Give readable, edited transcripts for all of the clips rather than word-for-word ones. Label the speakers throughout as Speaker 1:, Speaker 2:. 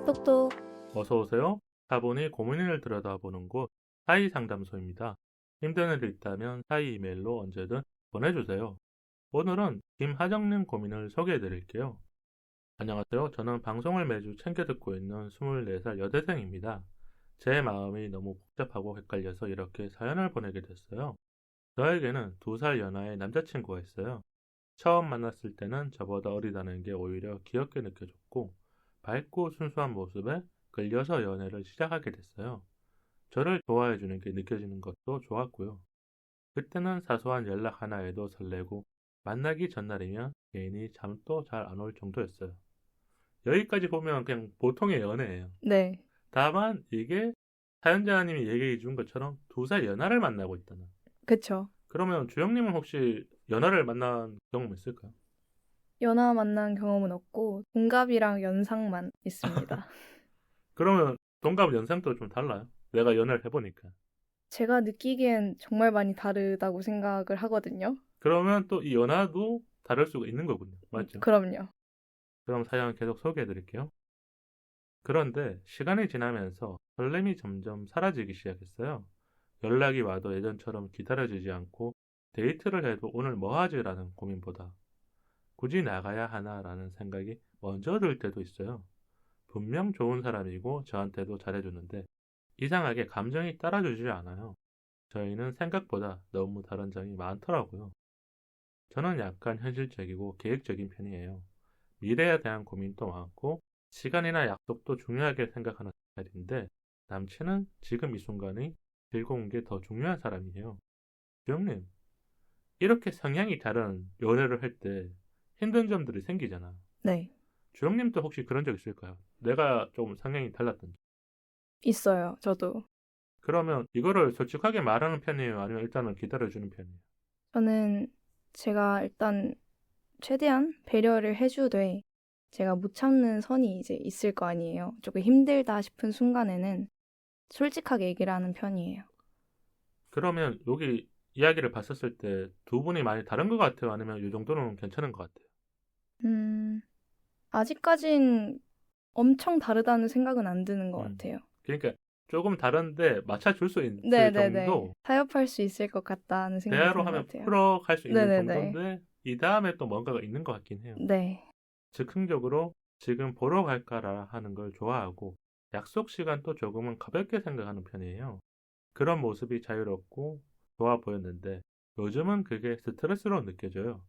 Speaker 1: 똑똑.
Speaker 2: 어서 오세요. 다본이 고민을 들여다보는 곳 사이 상담소입니다. 힘든 일 있다면 사이 이메일로 언제든 보내주세요. 오늘은 김하정님 고민을 소개해 드릴게요. 안녕하세요. 저는 방송을 매주 챙겨 듣고 있는 24살 여대생입니다. 제 마음이 너무 복잡하고 헷갈려서 이렇게 사연을 보내게 됐어요. 저에게는 2살 연하의 남자친구가 있어요. 처음 만났을 때는 저보다 어리다는 게 오히려 귀엽게 느껴졌고 밝고 순수한 모습에 끌려서 연애를 시작하게 됐어요. 저를 좋아해주는 게 느껴지는 것도 좋았고요. 그때는 사소한 연락 하나에도 설레고 만나기 전날이면 개인이 잠도 잘 안 올 정도였어요. 여기까지 보면 그냥 보통의 연애예요.
Speaker 1: 네.
Speaker 2: 다만 이게 사연자님이 얘기해 준 것처럼 2살 연하를 만나고 있다는.
Speaker 1: 그쵸.
Speaker 2: 그러면 주영님은 혹시 연하를 만난 경험 있을까요?
Speaker 1: 연하 만난 경험은 없고 동갑이랑 연상만 있습니다.
Speaker 2: 그러면 동갑 연상도 좀 달라요? 내가 연애를 해보니까.
Speaker 1: 제가 느끼기엔 정말 많이 다르다고 생각을 하거든요.
Speaker 2: 그러면 또 이 연하도 다를 수가 있는 거군요. 맞죠?
Speaker 1: 그럼요.
Speaker 2: 그럼 사연 계속 소개해 드릴게요. 그런데 시간이 지나면서 설렘이 점점 사라지기 시작했어요. 연락이 와도 예전처럼 기다려주지 않고 데이트를 해도 오늘 뭐 하지라는 고민보다 굳이 나가야 하나라는 생각이 먼저 들 때도 있어요. 분명 좋은 사람이고 저한테도 잘해주는데 이상하게 감정이 따라주지 않아요. 저희는 생각보다 너무 다른 점이 많더라고요. 저는 약간 현실적이고 계획적인 편이에요. 미래에 대한 고민도 많고 시간이나 약속도 중요하게 생각하는 스타일인데 남친은 지금 이 순간이 즐거운 게 더 중요한 사람이에요. 주영님, 이렇게 성향이 다른 연애를 할 때 힘든 점들이 생기잖아.
Speaker 1: 네.
Speaker 2: 주영님도 혹시 그런 적 있을까요? 내가 좀 성향이 달랐던 점.
Speaker 1: 있어요. 저도.
Speaker 2: 그러면 이거를 솔직하게 말하는 편이에요? 아니면 일단은 기다려주는 편이에요?
Speaker 1: 저는 제가 일단 최대한 배려를 해주되 제가 못 참는 선이 이제 있을 거 아니에요. 조금 힘들다 싶은 순간에는 솔직하게 얘기를 하는 편이에요.
Speaker 2: 그러면 여기 이야기를 봤었을 때 두 분이 많이 다른 것 같아요? 아니면 이 정도는 괜찮은 것 같아요?
Speaker 1: 음, 아직까진 엄청 다르다는 생각은 안 드는 것
Speaker 2: 음.
Speaker 1: 같아요.
Speaker 2: 그러니까 조금 다른데 맞춰줄 수 있을
Speaker 1: 네네네.
Speaker 2: 정도,
Speaker 1: 타협할 수 있을 것 같다는 생각이
Speaker 2: 대화로
Speaker 1: 드는 것
Speaker 2: 하면
Speaker 1: 같아요.
Speaker 2: 풀어갈 수 있는
Speaker 1: 네네네.
Speaker 2: 정도인데 이 다음에 또 뭔가가 있는 것 같긴 해요.
Speaker 1: 네.
Speaker 2: 즉흥적으로 지금 보러 갈까라 하는 걸 좋아하고 약속 시간도 조금은 가볍게 생각하는 편이에요. 그런 모습이 자유롭고 좋아 보였는데 요즘은 그게 스트레스로 느껴져요.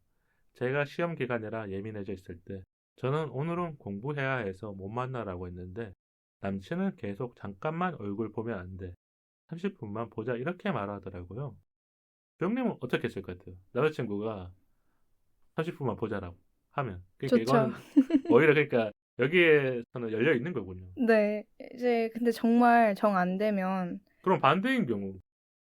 Speaker 2: 제가 시험 기간이라 예민해져 있을 때 저는 오늘은 공부해야 해서 못 만나라고 했는데 남친은 계속 잠깐만 얼굴 보면 안 돼. 30분만 보자 이렇게 말하더라고요. 형님은 어떻게 했을 것 같아요? 남자친구가 30분만 보자라고 하면. 그러니까
Speaker 1: 좋죠.
Speaker 2: 이거는 오히려 그러니까 여기에서는 열려 있는 거군요.
Speaker 1: 네. 이제 근데 정말 정 안 되면
Speaker 2: 그럼 반대인 경우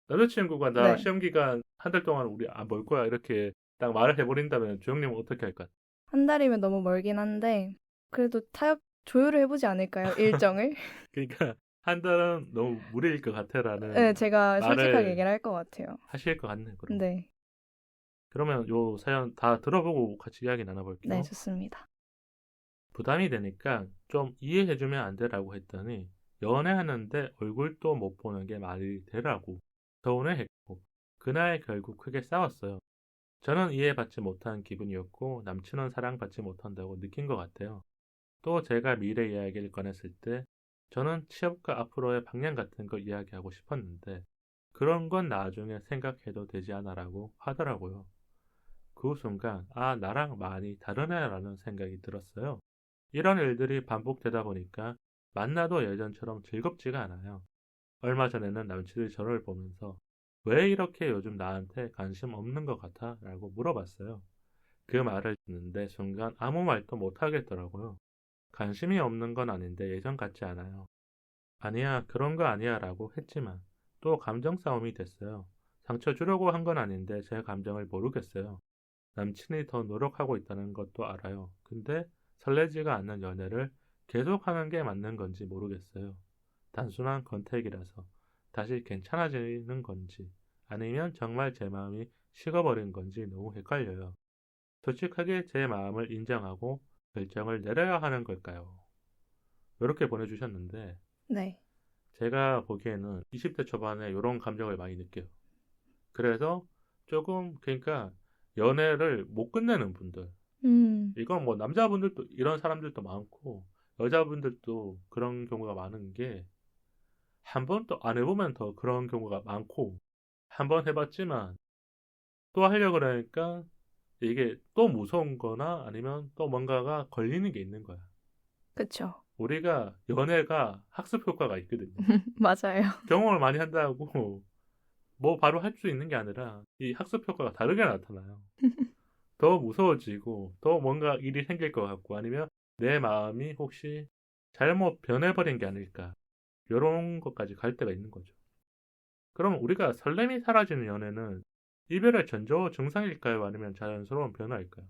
Speaker 2: 남자친구가 나
Speaker 1: 네.
Speaker 2: 시험 기간 한 달 동안 우리 안 볼 거야 이렇게 딱 말을 해버린다면 주영님은 어떻게 할 것 같아요?
Speaker 1: 한 달이면 너무 멀긴 한데 그래도 타협 조율을 해보지 않을까요? 일정을?
Speaker 2: 그러니까 한 달은 너무 무리일 것
Speaker 1: 네,
Speaker 2: 같아라는
Speaker 1: 제가 솔직하게
Speaker 2: 말을
Speaker 1: 얘기를 할 것 같아요.
Speaker 2: 하실 것 같네, 그럼.
Speaker 1: 네.
Speaker 2: 그러면 요 사연 다 들어보고 같이 이야기
Speaker 1: 네,
Speaker 2: 나눠볼게요.
Speaker 1: 좋습니다.
Speaker 2: 부담이 되니까 좀 이해해주면 안 되라고 했더니 연애하는데 얼굴도 못 보는 게 말이 되라고 서운해했고 그날 결국 크게 싸웠어요. 저는 이해받지 못한 기분이었고 남친은 사랑받지 못한다고 느낀 것 같아요. 또 제가 미래 이야기를 꺼냈을 때 저는 취업과 앞으로의 방향 같은 거 이야기하고 싶었는데 그런 건 나중에 생각해도 되지 않아라고 하더라고요. 그 순간 아 나랑 많이 다르네라는 생각이 들었어요. 이런 일들이 반복되다 보니까 만나도 예전처럼 즐겁지가 않아요. 얼마 전에는 남친이 저를 보면서 왜 이렇게 요즘 나한테 관심 없는 것 같아? 라고 물어봤어요. 그 말을 듣는데 순간 아무 말도 못 하겠더라고요. 관심이 없는 건 아닌데 예전 같지 않아요. 아니야, 그런 거 아니야 라고 했지만 또 감정 싸움이 됐어요. 상처 주려고 한 건 아닌데 제 감정을 모르겠어요. 남친이 더 노력하고 있다는 것도 알아요. 근데 설레지가 않는 연애를 계속하는 게 맞는 건지 모르겠어요. 단순한 컨택이라서 다시 괜찮아지는 건지 아니면 정말 제 마음이 식어버린 건지 너무 헷갈려요. 솔직하게 제 마음을 인정하고 결정을 내려야 하는 걸까요? 이렇게 보내주셨는데
Speaker 1: 네.
Speaker 2: 제가 보기에는 20대 초반에 이런 감정을 많이 느껴요. 그래서 조금 그러니까 연애를 못 끝내는 분들 이건 뭐 남자분들도 이런 사람들도 많고 여자분들도 그런 경우가 많은 게 한 번 또 안 해보면 더 그런 경우가 많고 한 번 해봤지만 또 하려고 그러니까 이게 또 무서운 거나 아니면 또 뭔가가 걸리는 게 있는 거야.
Speaker 1: 그쵸.
Speaker 2: 우리가 연애가 학습 효과가 있거든요.
Speaker 1: 맞아요.
Speaker 2: 경험을 많이 한다고 뭐 바로 할 수 있는 게 아니라 이 학습 효과가 다르게 나타나요. 더 무서워지고 더 뭔가 일이 생길 것 같고 아니면 내 마음이 혹시 잘못 변해버린 게 아닐까 이런 것까지 갈 때가 있는 거죠. 그럼 우리가 설렘이 사라지는 연애는 이별의 전조 증상일까요? 아니면 자연스러운 변화일까요?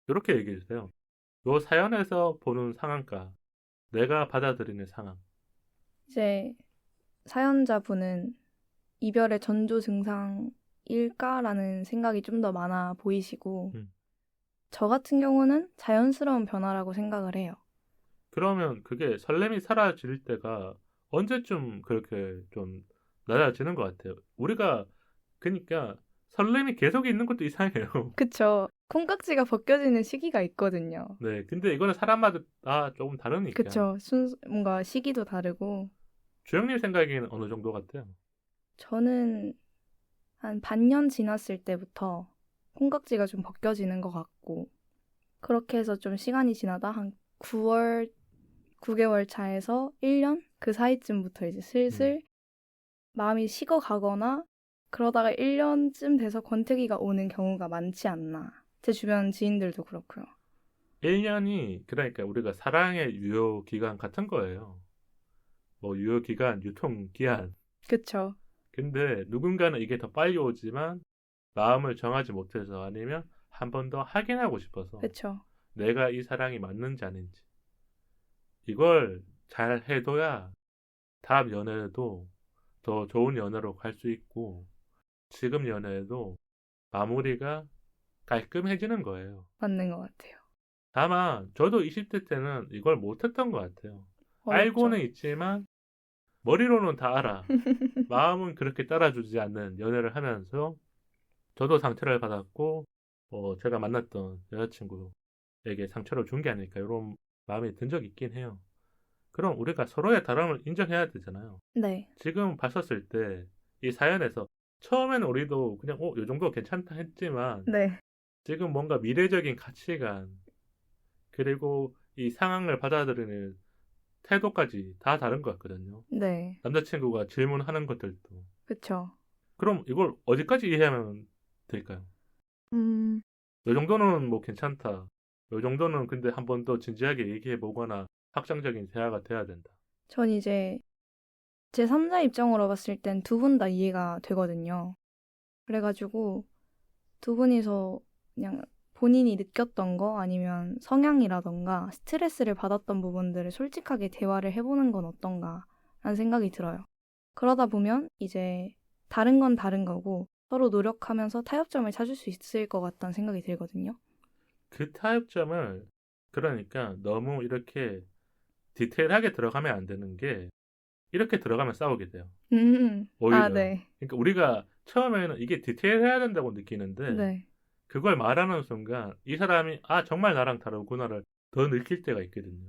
Speaker 2: 이렇게 얘기해 주세요. 요 사연에서 보는 상황과 내가 받아들이는 상황.
Speaker 1: 이제 사연자분은 이별의 전조 증상일까라는 생각이 좀 더 많아 보이시고
Speaker 2: 음.
Speaker 1: 저 같은 경우는 자연스러운 변화라고 생각을 해요.
Speaker 2: 그러면 그게 설렘이 사라질 때가 언제쯤 그렇게 좀 낮아지는 것 같아요. 우리가 그러니까 설렘이 계속 있는 것도 이상해요.
Speaker 1: 그쵸. 콩깍지가 벗겨지는 시기가 있거든요.
Speaker 2: 네, 근데 이거는 사람마다 조금 다르니까.
Speaker 1: 그쵸. 뭔가 시기도 다르고.
Speaker 2: 주영님 생각에는 어느 정도 같아요?
Speaker 1: 저는 한 반년 지났을 때부터 콩깍지가 좀 벗겨지는 것 같고, 그렇게 해서 좀 시간이 지나다 한 9개월 차에서 1년? 그 사이쯤부터 이제 슬슬 마음이 식어가거나 그러다가 1년쯤 돼서 권태기가 오는 경우가 많지 않나. 제 주변 지인들도 그렇고요.
Speaker 2: 1년이 그러니까 우리가 사랑의 유효 기간 같은 거예요. 뭐 유효 기간, 유통 기한.
Speaker 1: 그쵸.
Speaker 2: 근데 누군가는 이게 더 빨리 오지만 마음을 정하지 못해서 아니면 한 번 더 확인하고 싶어서
Speaker 1: 그쵸.
Speaker 2: 내가 이 사랑이 맞는지 아닌지 이걸 잘 해둬야 다음 연애에도 더 좋은 연애로 갈 수 있고 지금 연애에도 마무리가 깔끔해지는 거예요.
Speaker 1: 맞는 것 같아요.
Speaker 2: 다만 저도 20대 때는 이걸 못했던 것 같아요.
Speaker 1: 어렵죠.
Speaker 2: 알고는 있지만 머리로는 다 알아. 마음은 그렇게 따라주지 않는 연애를 하면서 저도 상처를 받았고 제가 만났던 여자친구에게 상처를 준 게 아닐까 이런 마음이 든 적이 있긴 해요. 그럼 우리가 서로의 다름을 인정해야 되잖아요.
Speaker 1: 네.
Speaker 2: 지금 봤었을 때 이 사연에서 처음에는 우리도 그냥 요 정도 괜찮다 했지만
Speaker 1: 네.
Speaker 2: 지금 뭔가 미래적인 가치관 그리고 이 상황을 받아들이는 태도까지 다 다른 것 같거든요.
Speaker 1: 네.
Speaker 2: 남자친구가 질문하는 것들도.
Speaker 1: 그쵸.
Speaker 2: 그럼 이걸 어디까지 이해하면 될까요? 요 정도는 뭐 괜찮다. 요 정도는 근데 한 번 더 진지하게 얘기해 보거나 확장적인 대화가 돼야 된다.
Speaker 1: 전 이제 제 3자 입장으로 봤을 땐 두 분 다 이해가 되거든요. 그래가지고 두 분이서 그냥 본인이 느꼈던 거 아니면 성향이라던가 스트레스를 받았던 부분들을 솔직하게 대화를 해보는 건 어떤가 라는 생각이 들어요. 그러다 보면 이제 다른 건 다른 거고 서로 노력하면서 타협점을 찾을 수 있을 것 같다는 생각이 들거든요.
Speaker 2: 그 타협점을 그러니까 너무 이렇게 디테일하게 들어가면 안 되는 게 이렇게 들어가면 싸우게 돼요. 오히려.
Speaker 1: 네.
Speaker 2: 그러니까 우리가 처음에는 이게 디테일해야 된다고 느끼는데
Speaker 1: 네.
Speaker 2: 그걸 말하는 순간 이 사람이 정말 나랑 다르구나를 더 느낄 때가 있거든요.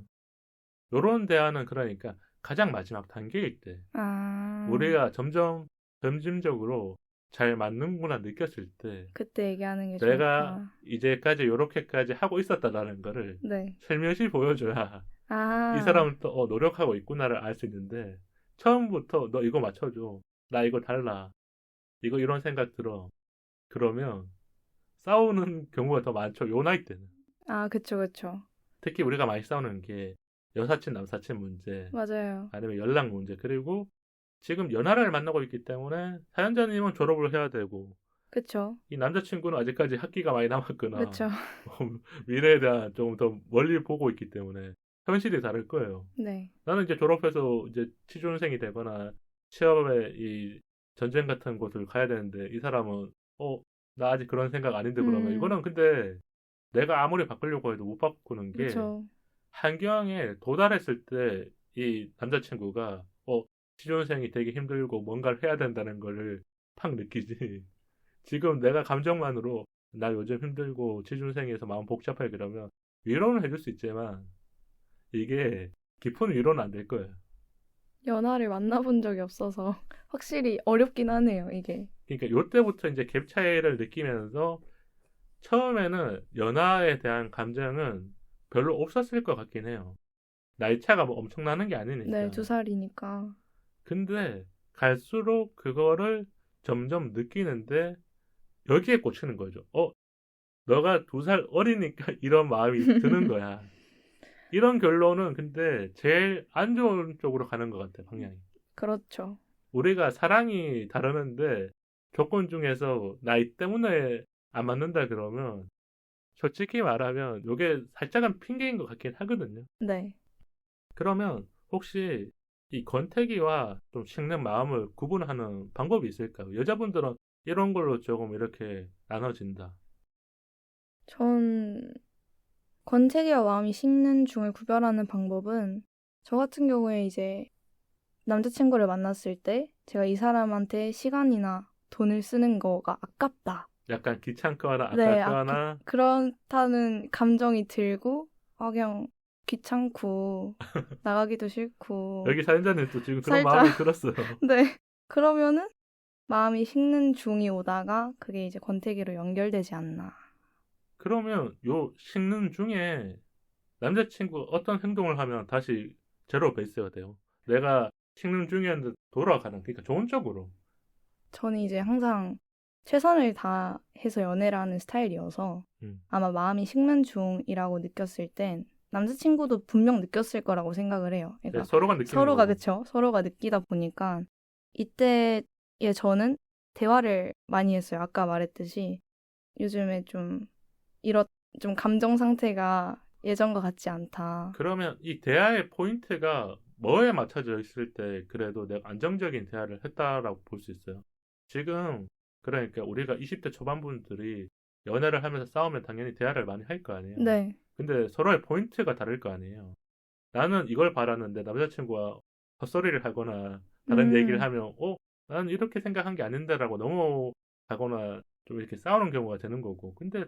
Speaker 2: 요런 대화는 그러니까 가장 마지막 단계일 때 우리가 점진적으로 잘 맞는구나 느꼈을 때
Speaker 1: 그때 얘기하는 게
Speaker 2: 내가
Speaker 1: 좋다.
Speaker 2: 이제까지 요렇게까지 하고 있었다라는 거를
Speaker 1: 네.
Speaker 2: 살며시 보여줘야 이 사람은 또 노력하고 있구나를 알 수 있는데 처음부터 너 이거 맞춰줘. 나 이거 달라. 이거 이런 생각 들어. 그러면 싸우는 경우가 더 많죠. 요 나이 때는.
Speaker 1: 그쵸, 그쵸.
Speaker 2: 특히 우리가 많이 싸우는 게 여사친, 남사친 문제,
Speaker 1: 맞아요.
Speaker 2: 아니면 연락 문제, 그리고 지금 연하를 만나고 있기 때문에 사연자님은 졸업을 해야 되고
Speaker 1: 그쵸.
Speaker 2: 이 남자친구는 아직까지 학기가 많이 남았거나
Speaker 1: 그쵸.
Speaker 2: 미래에 대한 좀 더 멀리 보고 있기 때문에 현실이 다를 거예요.
Speaker 1: 네.
Speaker 2: 나는 이제 졸업해서 이제 취준생이 되거나 취업에 이 전쟁 같은 곳을 가야 되는데 이 사람은 나 아직 그런 생각 아닌데 그러면 이거는 근데 내가 아무리 바꾸려고 해도 못 바꾸는 게
Speaker 1: 그쵸.
Speaker 2: 한경에 도달했을 때 이 남자친구가 취준생이 되게 힘들고 뭔가를 해야 된다는 거를 팍 느끼지. 지금 내가 감정만으로 나 요즘 힘들고 취준생이어서 마음 복잡해 그러면 위로는 해줄 수 있지만 이게 깊은 위로는 안 될 거예요.
Speaker 1: 연하를 만나본 적이 없어서 확실히 어렵긴 하네요, 이게.
Speaker 2: 그러니까 요때부터 이제 갭 차이를 느끼면서 처음에는 연하에 대한 감정은 별로 없었을 것 같긴 해요. 나이 차가 뭐 엄청 나는 게 아니니까.
Speaker 1: 네, 2살이니까.
Speaker 2: 근데 갈수록 그거를 점점 느끼는데 여기에 꽂히는 거죠. 너가 2살 어리니까 이런 마음이 드는 거야. 이런 결론은 근데 제일 안 좋은 쪽으로 가는 것 같아, 방향이.
Speaker 1: 그렇죠.
Speaker 2: 우리가 사랑이 다르는데 조건 중에서 나이 때문에 안 맞는다 그러면 솔직히 말하면 이게 살짝은 핑계인 것 같긴 하거든요.
Speaker 1: 네.
Speaker 2: 그러면 혹시 이 권태기와 좀 식는 마음을 구분하는 방법이 있을까요? 여자분들은 이런 걸로 조금 이렇게 나눠진다.
Speaker 1: 전 권태기와 마음이 식는 중을 구별하는 방법은 저 같은 경우에 이제 남자친구를 만났을 때 제가 이 사람한테 시간이나 돈을 쓰는 거가 아깝다.
Speaker 2: 약간 귀찮거나
Speaker 1: 네,
Speaker 2: 아깝거나
Speaker 1: 그렇다는 감정이 들고 그냥 귀찮고 나가기도 싫고
Speaker 2: 여기 사연자님도 지금 그런
Speaker 1: 살짝
Speaker 2: 마음이 들었어요.
Speaker 1: 네. 그러면은 마음이 식는 중이 오다가 그게 이제 권태기로 연결되지 않나.
Speaker 2: 그러면 요 식는 중에 남자친구 어떤 행동을 하면 다시 제로 베이스가 돼요. 내가 식는 중이었는데 돌아가는 그러니까 좋은 쪽으로.
Speaker 1: 저는 이제 항상 최선을 다해서 연애를 하는 스타일이어서
Speaker 2: 음.
Speaker 1: 아마 마음이 식는 중이라고 느꼈을 땐 남자친구도 분명 느꼈을 거라고 생각을 해요.
Speaker 2: 네,
Speaker 1: 그러니까
Speaker 2: 서로가 느끼는
Speaker 1: 서로가
Speaker 2: 거고.
Speaker 1: 그쵸? 서로가 느끼다 보니까 이때에 저는 대화를 많이 했어요. 아까 말했듯이 요즘에 좀 감정 상태가 예전과 같지 않다.
Speaker 2: 그러면 이 대화의 포인트가 뭐에 맞춰져 있을 때 그래도 내가 안정적인 대화를 했다라고 볼 수 있어요. 지금 그러니까 우리가 20대 초반분들이 연애를 하면서 싸우면 당연히 대화를 많이 할 거 아니에요.
Speaker 1: 네,
Speaker 2: 근데 서로의 포인트가 다를 거 아니에요. 나는 이걸 바랐는데 남자친구가 헛소리를 하거나 다른 얘기를
Speaker 1: 음,
Speaker 2: 하면 나는 이렇게 생각한 게 아닌데라고 넘어가거나 좀 이렇게 싸우는 경우가 되는 거고. 근데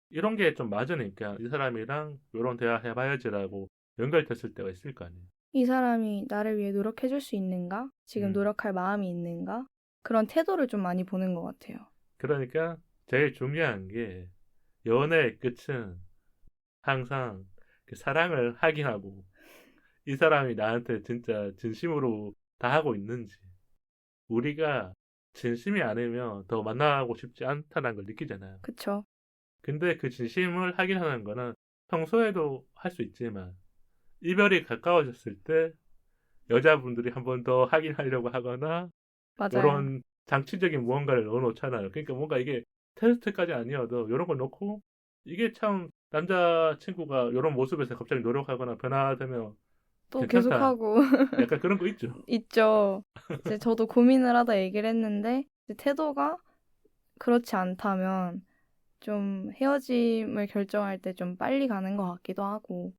Speaker 2: 이런 게 좀 맞으니까 이 사람이랑 이런 대화 해봐야지라고 연결됐을 때가 있을 거 아니에요.
Speaker 1: 이 사람이 나를 위해 노력해줄 수 있는가? 지금
Speaker 2: 음.
Speaker 1: 노력할 마음이 있는가? 그런 태도를 좀 많이 보는 것 같아요.
Speaker 2: 그러니까 제일 중요한 게 연애의 끝은 항상 그 사랑을 확인하고 이 사람이 나한테 진짜 진심으로 다 하고 있는지 우리가 진심이 아니면 더 만나고 싶지 않다는 걸 느끼잖아요.
Speaker 1: 그쵸?
Speaker 2: 근데 그 진심을 확인하는 거는 평소에도 할 수 있지만 이별이 가까워졌을 때 여자분들이 한 번 더 확인하려고 하거나
Speaker 1: 맞아요.
Speaker 2: 이런 장치적인 무언가를 넣어놓잖아요. 그러니까 뭔가 이게 테스트까지 아니어도 이런 걸 넣고 이게 참 남자친구가 이런 모습에서 갑자기 노력하거나 변화되면
Speaker 1: 또
Speaker 2: 괜찮다.
Speaker 1: 계속하고
Speaker 2: 약간 그런 거 있죠.
Speaker 1: 있죠. 이제 저도 고민을 하다 얘기를 했는데 이제 태도가 그렇지 않다면 좀 헤어짐을 결정할 때 좀 빨리 가는 것 같기도 하고.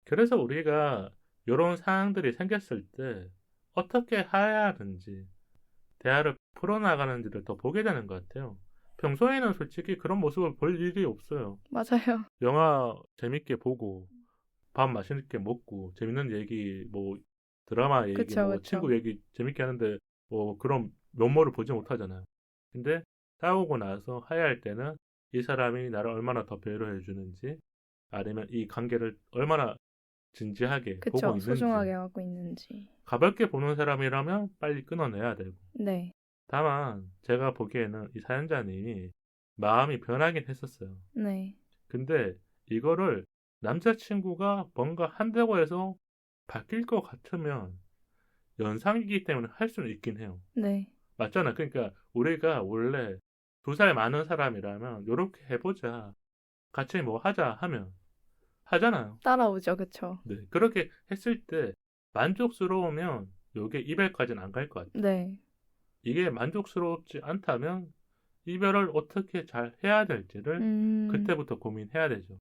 Speaker 2: 그래서 우리가 이런 상황들이 생겼을 때 어떻게 해야 하는지 대화를 풀어나가는지를 더 보게 되는 것 같아요. 평소에는 솔직히 그런 모습을 볼 일이 없어요.
Speaker 1: 맞아요.
Speaker 2: 영화 재밌게 보고 밥 맛있게 먹고 재밌는 얘기 뭐 드라마 얘기
Speaker 1: 그쵸,
Speaker 2: 뭐
Speaker 1: 그쵸.
Speaker 2: 친구 얘기 재밌게 하는데 뭐 그런 면모를 보지 못하잖아요. 근데 싸우고 나서 화해할 때는 이 사람이 나를 얼마나 더 배려해 주는지 아니면 이 관계를 얼마나 진지하게 보고
Speaker 1: 그쵸.
Speaker 2: 있는지
Speaker 1: 소중하게 하고 있는지.
Speaker 2: 가볍게 보는 사람이라면 빨리 끊어내야 되고
Speaker 1: 네.
Speaker 2: 다만 제가 보기에는 이 사연자님이 마음이 변하긴 했었어요.
Speaker 1: 네.
Speaker 2: 근데 이거를 남자친구가 뭔가 한다고 해서 바뀔 것 같으면 연상이기 때문에 할 수는 있긴 해요.
Speaker 1: 네.
Speaker 2: 맞잖아. 그러니까 우리가 원래 2살 많은 사람이라면 이렇게 해보자. 같이 뭐 하자 하면 하잖아요.
Speaker 1: 따라오죠. 그쵸.
Speaker 2: 네. 그렇게 했을 때 만족스러우면 요게 이별까지는 안 갈 것 같아요.
Speaker 1: 네.
Speaker 2: 이게 만족스럽지 않다면 이별을 어떻게 잘 해야 될지를 그때부터 고민해야 되죠.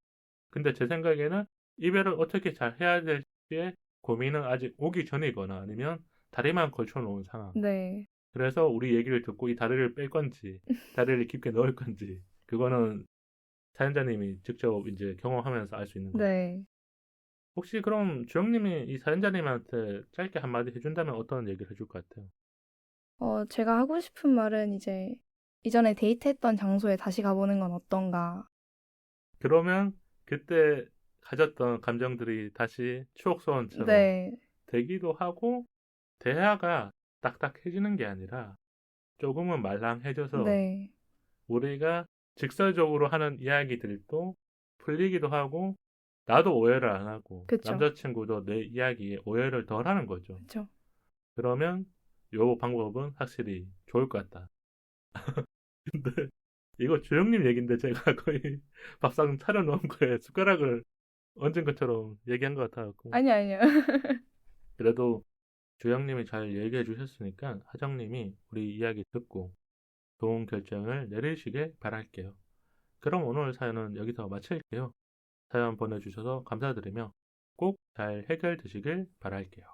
Speaker 2: 근데 제 생각에는 이별을 어떻게 잘 해야 될지에 고민은 아직 오기 전이거나 아니면 다리만 걸쳐놓은 상황.
Speaker 1: 네.
Speaker 2: 그래서 우리 얘기를 듣고 이 다리를 뺄 건지, 다리를 깊게 넣을 건지, 그거는 사연자님이 직접 이제 경험하면서 알 수 있는 거죠.
Speaker 1: 네.
Speaker 2: 혹시 그럼 주영님이 이 사연자님한테 짧게 한마디 해준다면 어떤 얘기를 해줄 것 같아요?
Speaker 1: 제가 하고 싶은 말은 이제 이전에 데이트했던 장소에 다시 가보는 건 어떤가.
Speaker 2: 그러면 그때 가졌던 감정들이 다시 추억 소원처럼
Speaker 1: 네.
Speaker 2: 되기도 하고 대화가 딱딱해지는 게 아니라 조금은 말랑해져서
Speaker 1: 네.
Speaker 2: 우리가 직설적으로 하는 이야기들도 풀리기도 하고 나도 오해를 안 하고
Speaker 1: 그쵸.
Speaker 2: 남자친구도 내 이야기에 오해를 덜 하는 거죠.
Speaker 1: 그쵸.
Speaker 2: 그러면 요 방법은 확실히 좋을 것 같다. 근데 이거 주영님 얘긴데 제가 거의 밥상 차려놓은 거에 숟가락을 얹은 것처럼 얘기한 것 같아갖고
Speaker 1: 아니요.
Speaker 2: 그래도 주영님이 잘 얘기해 주셨으니까 하정님이 우리 이야기 듣고 좋은 결정을 내리시길 바랄게요. 그럼 오늘 사연은 여기서 마칠게요. 사연 보내주셔서 감사드리며 꼭 잘 해결되시길 바랄게요.